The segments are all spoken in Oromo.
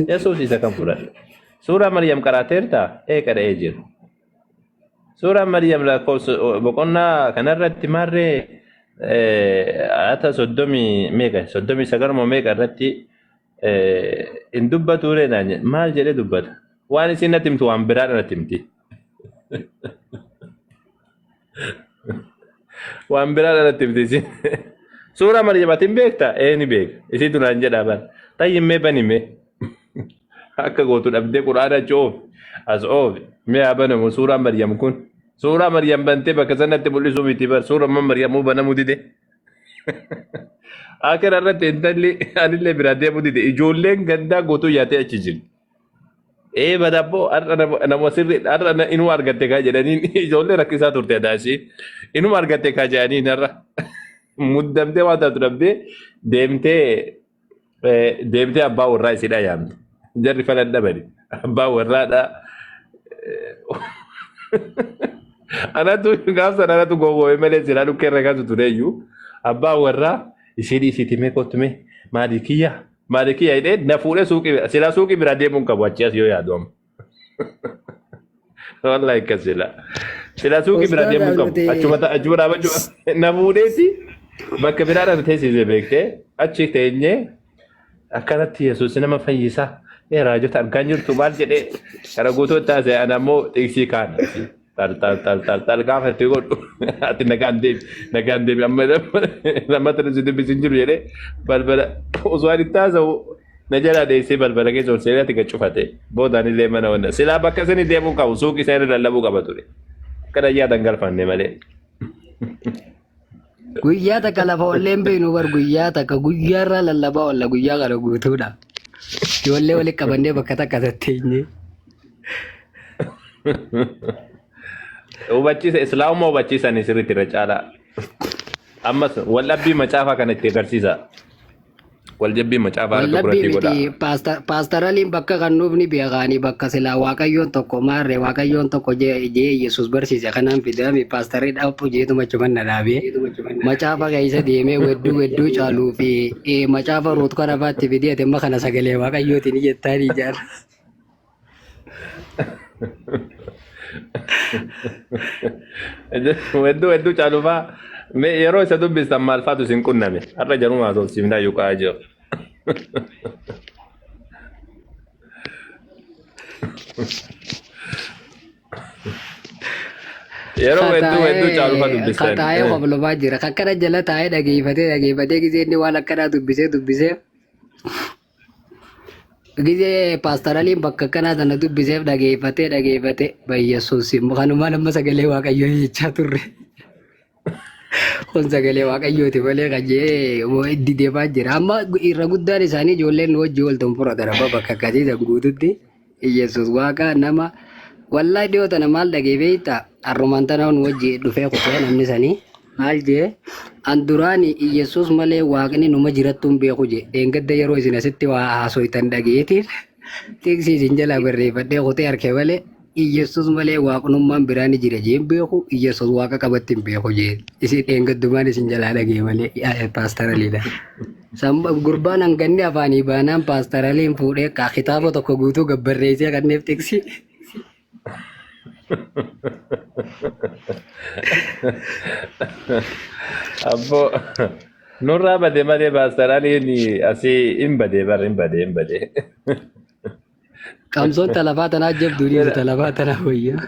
Yesuus isa kan fudhadhe. Suuraa Maryam qaraateerta eeqadha ejir. Suuraa Maryam lakkoofsa boqonnaa kanarratti marree ata soddomii sagalmoo meeqa irratti in dubbatu reedhaan maal jedhee dubbata. Waan isin natti himtu waan biraadha natti himti. Waan biraadha natti himti isin. Suuraa Maryamatiin beektaa? Ni beeka. Isin duraan jedhaa bara. Xayyimmee banime. Akka gootu dhabdee quraana coof as oof mee abanamu suuraa Maryam kun suuraa Maryam bantee bakka sanatti mul'isuu miti bar suuraa Maryamuu banamuu dide akira irratti intalli anillee biraa deemuu dide ijoolleen gandaa gootuu yaatee achi jiru badabbo nama sirri har'a inuu argatte kaa jedhaniin ijoollee rakkisaa turte adaasii inuu argatte kaa jedhaniin har'a muddamtee waan taatu dhabdee deemtee abbaa warraa isidhaa yaamte. Jarri falan dhabani abbaa warraadha anatu gaafsan anatu gowwoome malee silaa dhukkeerra kaatu tureeyyuu abbaa warraa ishii isiitimee kottume maadikiyya hidhee na fuudhee silaa suuqii biraa deemuun qabu achi as yoo yaadu amma wallahi akkas silaa suuqii biraa deemuun qabu achuma dhaabachuu na fuudheeti bakka biraadhaan teessisee beektee achi teenyee akkanatti Yesuus nama fayyisaa raajota argaa jirtu maal jedhee kara guutuu taasise ana ammoo xiiksii kaan tal gaafatti godhu ati nagaan deebi amma lammata nuti dubbisin jiru jedhee balbala osoo ani taasa'u na jalaa deessee balbala keessa ol seenaa tika cufate boodaan illee mana wanna silaa bakka sani deemuu qabu suuqii isaa irra lallabuu qaba ture akkana yaada galfanne malee. Guyyaa takka lafa olleen beeknu bar guyyaa takka guyyaarraa lallabaa olla guyyaa kana guutuudha. Ijoollee walitti qabannee bakka takka tatteenye. Hubachiisa islaamummaa hubachiisanii sirriitti irra caalaa. Ammas waldhabbii macaafaa kana itti agarsiisa. Waljabbii macaafaa akka biratti godha. Paastaraliin bakka kan nuufni beekaanii bakka silaa waaqayyoon tokko maarree waaqayyoon tokko jee Yesuus barsiise kanaan fidame paastarii dhaabbu jeetu machumanna dhaabee macaafa keessa deemee wedduu caaluu fi macaafa ruut kanafaatti fidee amma kana sagalee waaqayyootiin jettaan ijaara. Wedduu caalufaa yeroo isa dubbistan maal faatu isin qunname har'a jarumaa tolsiifnaa yuqaa jiru. Yeroo wedduu caalufaa dubbistan. Taa'ee qoflubaa jira. Akkana jala taa'ee dhageeffatee gisee inni waan akkanaa dubbisee. Gisee paastaraliin bakka akkanaa sana dubbiseef dhageeffatee Yesuus kanumaan amma sagalee waaqayyoo jechaa turre. Kun sagalee waaqayyooti malee qajee itti deemaa jira. Amma irra guddaan isaanii ijoolleen wajjin waltan fudhatan bakka akkasii guututti Yesuus waaqa nama wallaahi dhiyoo tana maal dhageeffeetta harrumaan tana wajjin dhufee kutee namni sanii maal jee an duraan Yesuus malee waaqni numa jirattuun beeku jee dheengadda yeroo isin asitti waa haasoitan dhageetiin tiksii isin jalaa barreeffadhee kutee harkee malee Yesuus malee waaqnummaan biraan jira jeen beeku Yesuus waaqa qabatti hin beeku jeen isin dheengaddumaan isin jalaa dhagee malee paastaraliidha. Gurbaan hanganni afaanii baanaan paastaraliin fuudhee kitaaba tokko guutuu gabbarreessee kanneef tiksi. Abbo nurraa badee malee paastaraliin asii hin badee. Kamsoon talafaa tanaa jabduu dhiisu talafaa tanaa wayyaa.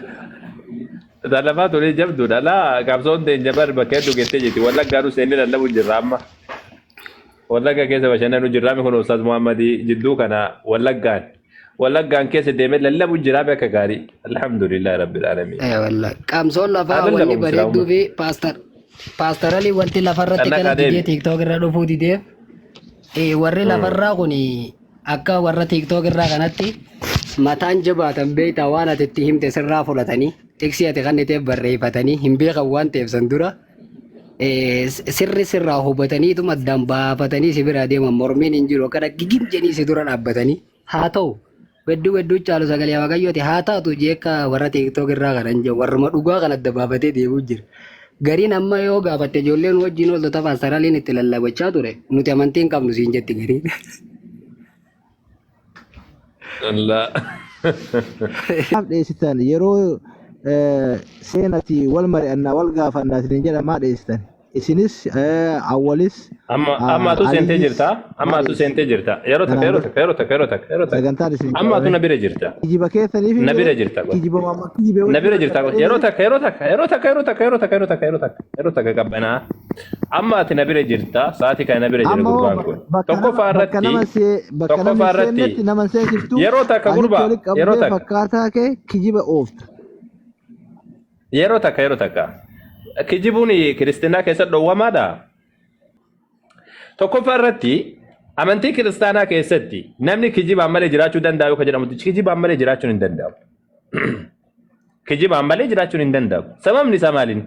Talafaa tolee jabduudha laa kamsoon teenya bar bakka hedduu geessee jirti wallaggaa nu seennee lallabu jirra amma. Wallagga keessa bashannanu jirraami kun Ustaaz Muhammadii jidduu kana wallaggaan keessa deemee lallabu jiraa bakka gaarii. Alhamdulillah rabbil alamin. Kamsoon lafaa wanni bareedduu fi paastaralii wanti lafarratti kana didee tiiktook irra dhufuu didee warri lafarraa kun akka warra tiiktook irraa kanatti mataan jabaatan beektaa waan ati itti himte sirraa fudhatanii tiksi ati kan itti barreeffatanii hin beekan waan ta'eef san dura sirraa hubataniituma addaan baafatanii si bira deeman mormiin hin jiru akkana gigim jedhanii si dura dhaabbatanii haa ta'u wedduu caalu sagalee waaqayyooti haa taatu jeekka warra tiiktook irraa kanan jiru warruma dhugaa kan adda baafatee deemuu jira. Gariin amma yoo gaafatte ijoolleen wajjin ooltota paastaraliin itti lallabachaa ture nuti amantii hin qabnu siin jetti gariin. لا ديستان يرو سينتي والمرئنا والغافنا تنجل ما ديستان إسنس أوليس أما تو سنتي جرتا أما تو سنتي جرتا يروتك أما تو نبي جرتا كيجيبا كيف نيفي نبي جرتا كيجيبا ماما كيجيبا نبي جرتا يروتك كبنا أما تنبي جرتا ساعتي كان نبي جرتا قربانكم توكو فارتي نمان سيكفتو يروتك قربا يروتك فكاتا كيجيبا أوفت يروتك kijibuuni kiristaanaa keessatti dhowwamaadha. Tokkoffaa irratti amantii kiristaanaa keessatti namni kijibaan malee jiraachuu danda'u kan jedhamutti kijibaan malee jiraachuun hin danda'u. Kijibaan malee jiraachuun hin danda'u. Sababni isaa maaliin?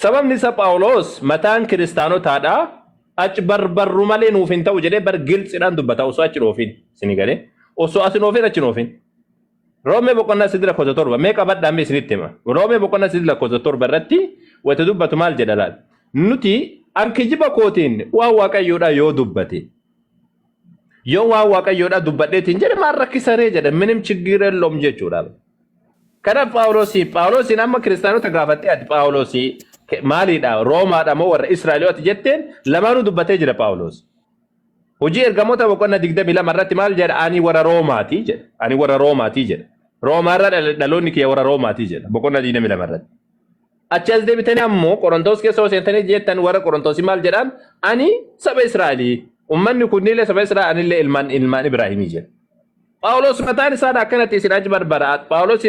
Sababni isaa Phaawulos mataan kiristaanotaadha. Achi barbarru malee nuuf hin ta'u jedhee bar gilxiidhaan dubbata osoo achi dhoofin. Isin galee osoo asin dhoofin achi dhoofin. Roomee boqonnaa sidira koota torba mee qabadhaan mee isinitti hima. Roomee boqonnaa sidira koota torba irratti wata dubbatu maal jedha laal. Nuti an kijiba kootiin waan waaqayyoodhaa yoo dubbate. Yoo waan waaqayyoodhaa dubbadheetiin jedhe maal rakkisaree jedhe minim chiggiree lom jechuudha. Kanaaf Phaawulosiin amma kiristaanota gaafattee ati Phaawulosii maaliidha Roomaadha moo warra Israa'elooti jetteen lamaanuu dubbatee jira Phaawulos. Hojii ergamoota boqonnaa 22 irratti maal jedha ani warra Roomaatii jedha. Ani warra Roomaatii jedha. Roomaarra dhaloonni kiyya warra Roomaatii jedha. Boqonnaa 22 irratti. Achi as deebitanii ammoo Qorontos keessa yoo seentanii jettan warra Qorontosii maal jedhaan ani saba Israa'elii. Ummanni kunniilee saba Israa'el anillee ilmaan Ibraahimii jedha. Phaawulos mataan isaa akkanatti isin achi barbara. Phaawulos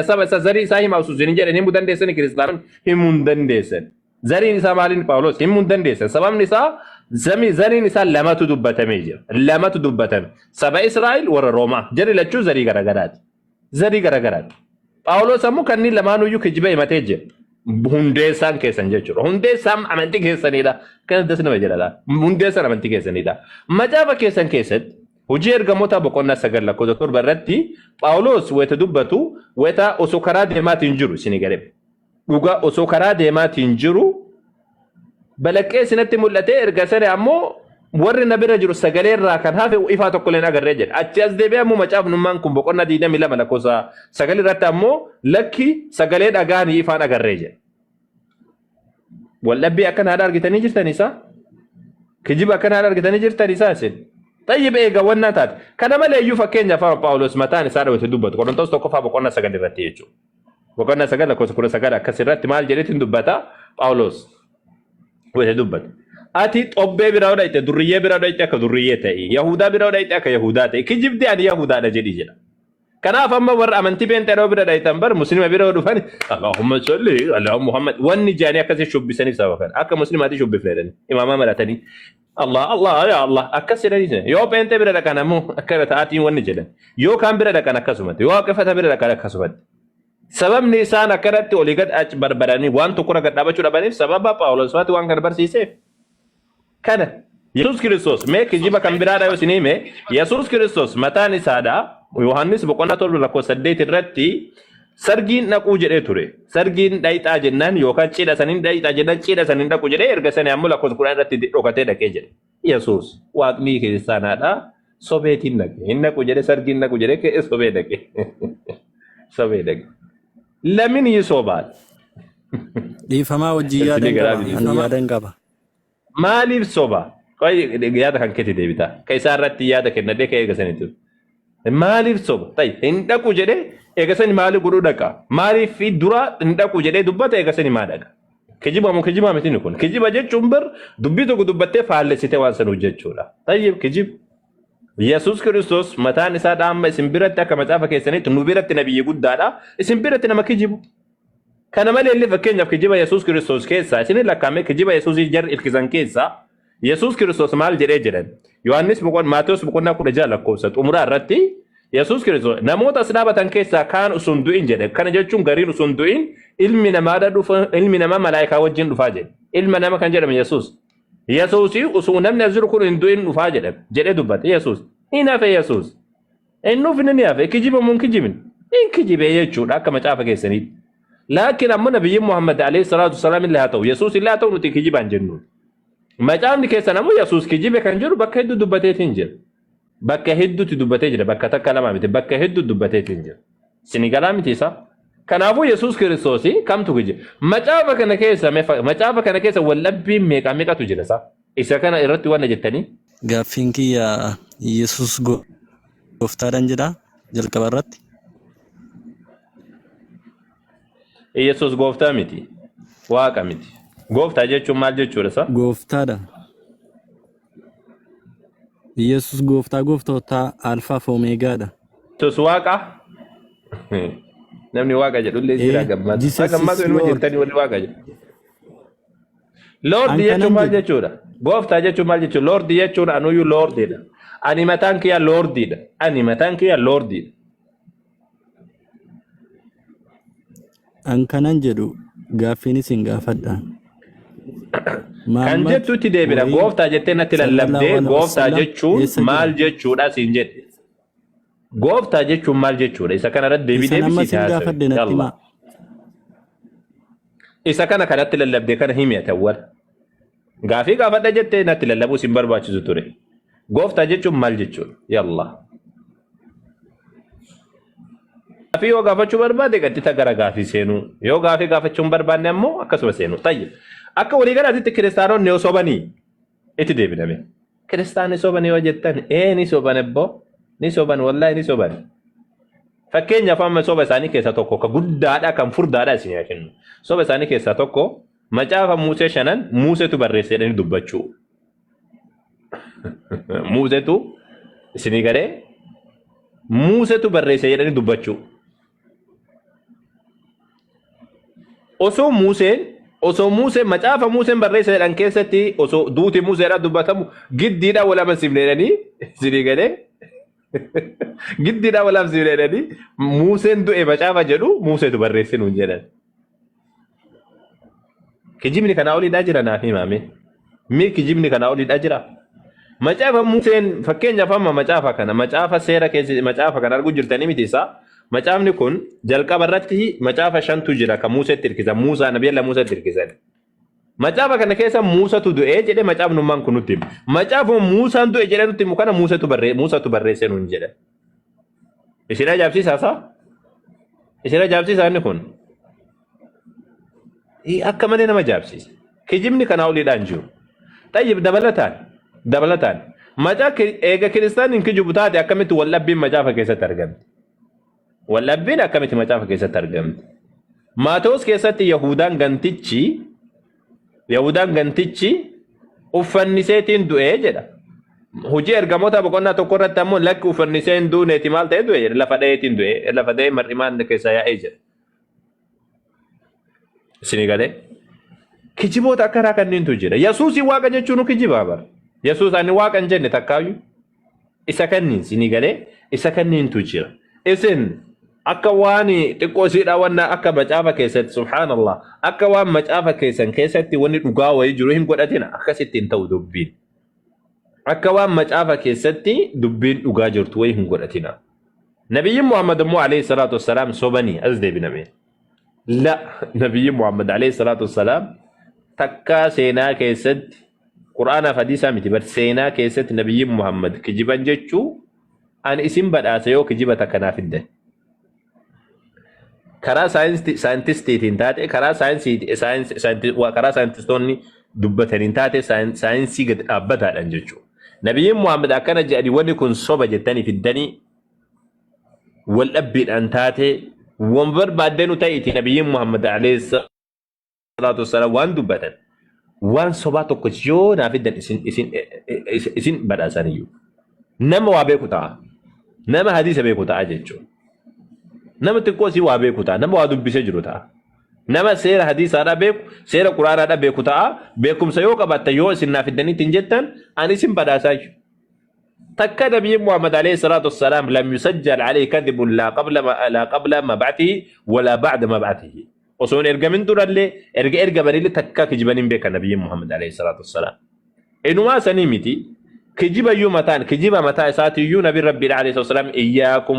saba isaa zarii isaa hima usuusin hin jedhan himuu dandeessani kiristaanonni himuu hin dandeessan. Zariin isaa maaliin Phaawulos himuu hin dandeessan. Sababni isaa zariin isaa lamatu dubbatamee jira. Lamatu dubbatame. Saba Israa'el warra Roomaa. Jarri lachuu zarii garagaraati. Zarii garagaraati. Phaawulos ammoo kanneen lamaanuyyuu kijiba himatee jira. Hundeessaan keessan jechuudha. Hundeessaan amantii keessanidha. Kan addas nama jedhadha. Hundeessaan amantii keessanidha. Macaafa keessan keessatti hojii ergamoota boqonnaa 9 lakkoofsa 7 irratti Phaawulos wayita dubbatu wayita osoo karaa deemaatiin jiru isin galee. Dhugaa osoo karaa deemaatiin jiru balaqqee isinatti mul'atee erga sana ammoo warri na bira jiru sagalee irraa kan hafe ifaa tokko leen agarree jedha. Achi as deebi'ee ammoo macaafnummaan kun boqonnaa 22 lakkoofsa 9 irratti ammoo lakki sagalee dhagaanii ifaan agarree jedha. Waldhabbii akkana haadha argitanii jirtaniisa? Kijiba akkana haadha argitanii jirtaniisa isin? Tayyib eega wannaa taate. Kana malee iyyuu fakkeenyaaf Phaawulos mataan isaa dhawate dubbatu. Qorontos tokkoffaa boqonnaa 9 irratti jechuudha. Boqonnaa 9 lakkoofsa 19 akkas irratti maal jedheetiin dubbata Phaawulos. Wayita dubbatu. Ati xobbee biraa dhayte durriyyee biraa dhayte akka durriyyee ta'e Yahudaa biraa dhayte akka Yahudaa ta'e kijibdee ani Yahudaadha jedhi jedha. Kanaaf amma warra amantii Pheenxeedhaa bira dhaytan bar Musliima bira dhufan Allahumma salli ala Muhammad wanni jaanii akkasii shubbisaniif sababa kana akka Musliimaatti shubbifneedhani imaamaa maratanii Allah ya Allah akkas jedhanii yoo Pheenxee bira dhaqan ammoo akka ta'aatiin wanni jedhan yoo kaan bira dhaqan akkasumatti yoo waaqeffata bira dhaqan akkasumatti. Sababni isaan akkanatti olii gad achi barbaadanii waan tokko irra gad dhaabachuu dhabaniif sababa Phaawulos waati waan kana barsiiseef. Kana Yesuus Kiristoos mee kijiba kan biraadha yoo isin hime Yesuus Kiristoos mataan isaadha Yohaannis boqonnaa 7 lakkoofsa 8 irratti sargiin dhaquu jedhee ture. Sargiin dhayxaa jennaan yookaan cidha saniin dhayxaa jennaan cidha saniin dhaquu jedhee erga sanii ammoo lakkoofsa 10 irratti dhokatee dhaqee jedhe. Yesuus waaqni kiristaanaadha sobeetiin dhaqe. Hin dhaqu jedhee sargiin dhaqu jedhee ka'ee sobee dhaqe. Sobee dhaqe. Lamin yisobaal. Dhiifamaa wajjin yaadan qaba. Maaliif soba? Yaada kan keeti deebita. Ka isaa irratti yaada kennadhee ka eegasaniitu. Maaliif soba? Ta'i hin dhaqu jedhee eegasanii maali godhuu dhaqa? Maaliif dura hin dhaqu jedhee dubbata eegasanii maa dhaqa? Kijiba moo kijiba miti kun? Kijiba jechuun bar dubbii tokko dubbattee faallessitee waan sanuu jechuudha. Ta'i kijib. Yesuus Kiristoos mataan isaa dhaamma isin biratti akka macaafa keessaniitti nu biratti nabiyyi guddaadha. Isin biratti nama kijibu. Kana malee illee fakkeenyaaf kijiba Yesuus Kiristoos keessaa isin lakkaa'ame kijiba Yesuusii jar ilkisan keessaa Yesuus Kiristoos maal jedhee jedhan Yohaannis Maatewos boqonnaa 16 lakkoofsa xumuraa irratti Yesuus Kiristoos namoota as dhaabatan keessaa kaan usun du'in jedhe. Kana jechuun gariin usun du'in ilmi namaadha dhufa ilmi namaa malaayikaa wajjin dhufaa jedhe. Ilma nama kan jedhame Yesuus. Yesuusii usun namni as jiru kun hin du'in dhufaa jedhee dubbate Yesuus. Hin hafe Yesuus. Innuuf inni hafe kijiba mun kijibin. Hin kijibee jechuudha akka macaafa keessaniitti. Laakiin ammoo nabiyyiin Muhammad alayhi salaatu wasalaam illee haa ta'u Yesuus illee haa ta'u nuti kijibaan jennu. Macaafni keessan ammoo Yesuus kijibe kan jiru bakka hedduu dubbateetiin jira. bakka hedduutti dubbatee jira bakka takka lama miti bakka hedduu dubbatee jira sinigalaa miti isa kanaafuu Yesuus Kiristoos kamtu jira macaafa kana keessa wallabbiin meeqatu jira isa kana irratti waan jettanii Gaaffin kiyya Yesuus gooftaadhaan jedha jalqaba irratti. Yesuus gooftaa miti waaqa miti gooftaa jechuun maal jechuudha sa Gooftaadha. Yesuus gooftaa alfaa fi omeegaadha. Yesuus waaqa namni waaqa jedhullee jira gammadu ilma jettanii warri waaqa jedhu Lord jechuun maal jechuudha gooftaa jechuun maal jechuudha Lord jechuun anuyyuu Lordidha ani mataan kiyya Lordidha An kanan jedhu gaaffiinis hin gaafadha. Kan jettutti deebira gooftaa jettee natti lallabdee gooftaa jechuun maal jechuudha siin jedhe gooftaa jechuun maal jechuudha isa kana irratti deebisii haasa'e isa kana kanatti lallabdee kana himate awwal gaafii gaafadha jettee natti lallabuu sin barbaachisu ture gooftaa jechuun maal jechuudha yalla gaafii yoo gaafachuu barbaade gaddita gara gaafii seenuu yoo gaafii gaafachuu barbaanne ammoo akkasuma seenuu tayyib akka walii galaatitti kiristaanonni yoo sobanii itti deebiname kiristaanni sobanii yoo jettan ni soban ebbo ni soban wallahi ni soban fakkeenyaaf amma soba isaanii keessaa tokko ka guddaadha kan furdaadha isin yaa kennu soba isaanii keessaa tokko macaafa Musee 5 Museetu barreessee jedhanii dubbachuu Museetu isinii garee Museetu barreessee jedhanii dubbachuu osoo Museen macaafa Museen barreessee jedhan keessatti osoo duuti Museedhaan dubbatamu giddiidhaan wal amansiifneedhanii isinii garee giddiidhaan wal amansiifneedhanii Museen du'e macaafa jedhu Museetu barreessee nuun jedhan. Kijibni kana oliidhaa jira naaf himame. Mi kijibni kana oliidhaa jira. Macaafa Museen fakkeenyaaf amma macaafa seera keessa macaafa kana arguu jirtanii miti isaa. Macaafni kun jalqaba irratti macaafa 5tu jira kan Museetti hirkisan Muusaa Nabiyalla Museetti hirkisan. Macaafa kana keessa Muusatu du'ee jedhee macaafnummaan kun nutti hima. Macaafa Muusaan du'e jedhee nutti himu kana Muusatu barreessee nuun jedha. Isin ajaa'ibsiisaa isaa? Isin ajaa'ibsiisaa inni kun? Akka malee nama ajaa'ibsiisa. Kijibni kana oliidhaan jiru. Tayyib dabalataan macaafa eega kiristaaniin kijibu taate akkamitti wallabbiin macaafa keessatti argamti? Wallabbiin akkamitti macaafa keessatti argamti? Maatewos keessatti Yahudaan gantichi uffanniseetiin du'ee jedha. Hojii ergamoota boqonnaa tokko irratti ammoo lakki uffannisee hin duuneeti maal ta'e du'e jedha lafa dhaheetiin du'e lafa dhahee mar'imaan keessaa yaa'ee jedha. Isinii galee kijiboota akkanaa kanniintu jira. Yesuusii waaqa jechuun kijibaa bara. Yesuus ani waaqa hin jenne takkaayyuu isa kanniin isinii galee isa kanniintu jira. Isin akka waan xiqqoo siidhaa wanna akka macaafa keessatti subhaanallah akka waan macaafa keessan keessatti wanni dhugaa wayii jiru hin godhatina akkasitti hin ta'u dubbiin. Akka waan macaafa keessatti dubbiin dhugaa jirtu wayii hin godhatina. Nabiyyiin Muhammad immoo alayhi salaatu wassalaam sobanii as deebiname. La nabiyyiin Muhammad alayhi salaatu wassalaam takkaa seenaa keessatti Qur'aanaaf hadiisaa miti bar seenaa keessatti nabiyyiin Muhammad kijiban jechuu ani isin badhaasa yoo kijiba takka naaf fiddan. Karaa saayintistiitiin taate karaa saayintistoonni dubbataniin taate saayinsii gad dhaabbataadhaan jechuudha. Nabiyyiin Muhammad akkana jedhanii wanni kun soba jettanii fiddanii wal dhabbiidhaan taate wan barbaaddeenu ta'iti nabiyyiin Muhammad alayhi salaatu wassalaam waan dubbatan waan sobaa tokko yoo naaf fiddan isin badhaasaniyyuu. Nama waa beeku ta'a. Nama hadiisa beeku ta'a jechuudha. Nama xiqqoo si waa beeku ta'a. Nama waa dubbisee jiru ta'a. Nama seera hadiisaadhaa beeku, seera quraanaadhaa beeku ta'a. Beekumsa yoo qabaatte yoo isin naaf fiddaniitiin jettan ani isin badhaasaayu. Takka nabiyyiin Muhammad alayhi salaatu wassalaam lam yusajjal alayhi kadhibun laa qabla mab'athihi walaa ba'da mab'athihi. Osoo hin ergamin durallee ergamanillee takka kijiban hin beekan nabiyyiin Muhammad alayhi salaatu wassalaam. Inumaa sanii miti. كجيبا متى ساتيو نبي ربي عليه الصلاة والسلام إياكم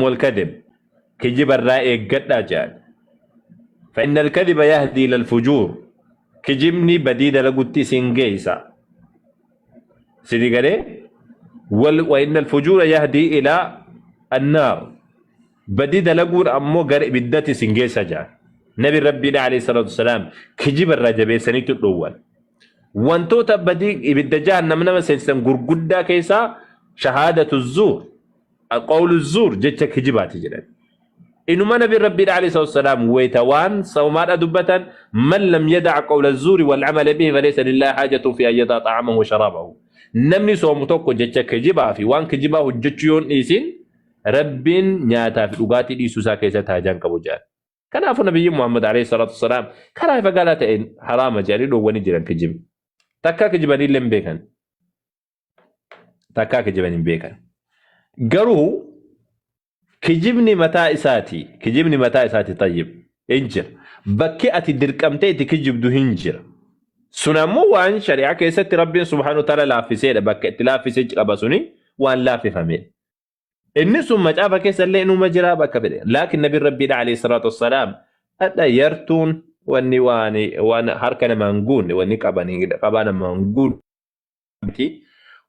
والكذب كجيب الرائع قد أجال فإن الكذب يهدي للفجور كجيبني بديد لقدتي سنجيسا سيدي وإن الفجور يهدي إلى النار بدي دلقور أمو قرئ بدات سنجي سجع نبي ربي عليه الصلاة والسلام كجيب الرجبي سنيت الأول وانتو تبدي إبدا جهنم نما سنسن قرقودا كيسا شهادة الزور قول الزور جتش كجيبات جلال إنما نبي ربي عليه الصلاة والسلام ويتوان صومات أدبة من لم يدع قول الزور والعمل به فليس لله حاجة في أن يدع طعامه وشرابه نمني صومتوكو جتش كجيبا في وان كجيبا هجتشيون إيسين ربين نياتا في لغاتي دي سوسا كيسا تاجان كبوجان كان أفو نبي محمد عليه الصلاة والسلام كان فقالت إن حرام جاري لو ونجران كجيب تكا كجيباني لم بيكن تكا كجيباني بيكن قروه كجبني متى إساتي طيب إنجر بكي أتي دركمتي تكجب دو هنجر سنمو وان شريعة كيسة ربي سبحانه وتعالى لا في سيدة بكي اتلا في سيج أباسوني وان لا في فمين النسو مجابة كيسة اللي إنو مجرى بكي بدي لكن نبي ربي عليه الصلاة والسلام أدى يرتون واني هاركنا منقون واني قبانا منقون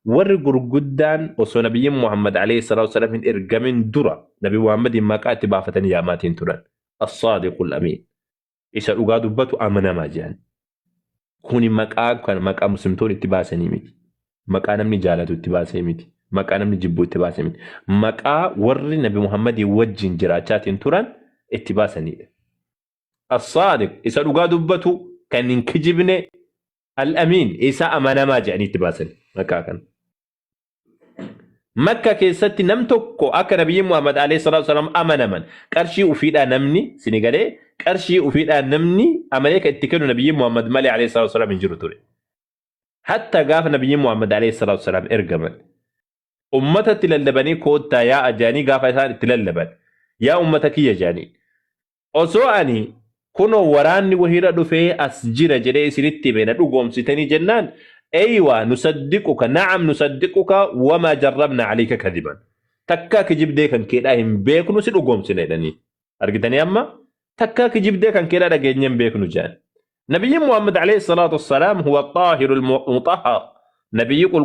warri gurguddaan osoo nabiyyi Muhammad alayhi salatu wasalam hin ergamin dura nabi Muhammad maqaa itti baafatanii yaamaatiin turan as-saadiqul amiin isa dhugaa dubbatu amanamaa jedhan kuni maqaa muslimtoon itti baasanii miti maqaa namni jaalatu itti baasee miti maqaa namni jibbu itti baasee miti maqaa warri nabi Muhammad wajjin jiraachaatiin turan itti baasanidha as-saadiq isa dhugaa dubbatu kan hin kijibne al-amiin isa amanamaa jedhanii itti baasanii maqaa kana مكة كيستي نمتوكو أكا نبي محمد عليه الصلاة والسلام أمنا من كرشي أفيدا نمني سنغالي كرشي أفيدا نمني أمريكا اتكنوا نبي محمد مالي عليه الصلاة والسلام من جرطوري حتى قاف نبي محمد عليه الصلاة والسلام إرقمل أمتا تلالباني كوتا يا أجاني قاف إسان تلالبان يا أمتك يا جاني أسوأني كنو وراني وهيرا دفعي أسجير جري سنتي بين الأقوم ستاني جنان أيوة نصدقك نعم نصدقك وما جربنا عليك كذبا تكاك جبدي كان كده هم بيكنو سيدو قوم سنيداني أرغتاني أما تكاك جبدي كان كده رجينيم بيكنو جان نبي محمد عليه الصلاة والسلام هو الطاهر المطهر نبي قل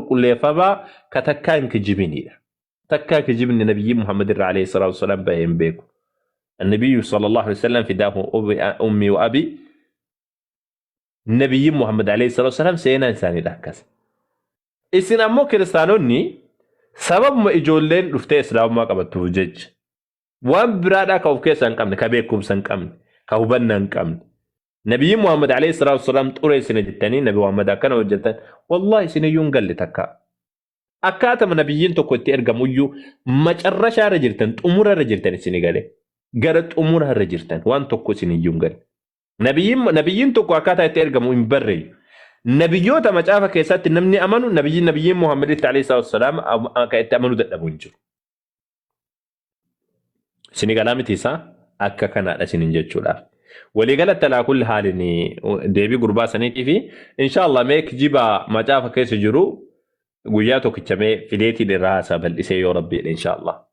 كل فبا كتكاك جبيني تكاك جبني نبي محمد عليه الصلاة والسلام بهم بيكو النبي صلى الله عليه وسلم فداه أمي وأبي نبي محمد عليه الصلاة والسلام سينا إنساني دهكس إسن أمو كريستانوني سبب ما إجولين رفته إسلام ما قبطو جج وان برادا كوفكي سنقامن كبيركم سنقامن كوبن ننقامن نبي محمد عليه الصلاة والسلام تقول سنة جتاني نبي محمد كان وجدتان والله سنة ينقل لتكا أكاتم نبيين تو كنت إرقمو يو مجرشا رجلتان أمور رجلتان سنة قالي قرد أمورها رجلتان وان توكو سنة ينقل نبيين تو كاكاتا ترجموا من بري نبيوتا مجافا كيسات نمني امنوا نبيين محمد عليه الصلاه والسلام كيتامنوا دبونجو سيني كلامتي سا اكا كان سينين جچولا ولي قالت على كل حال اني ديبي غربا سنيتي في ان شاء الله ميك جيبا مجافا كيس جرو غياتو كچمي فيليتي دراسه بل اسي يا ربي ان شاء الله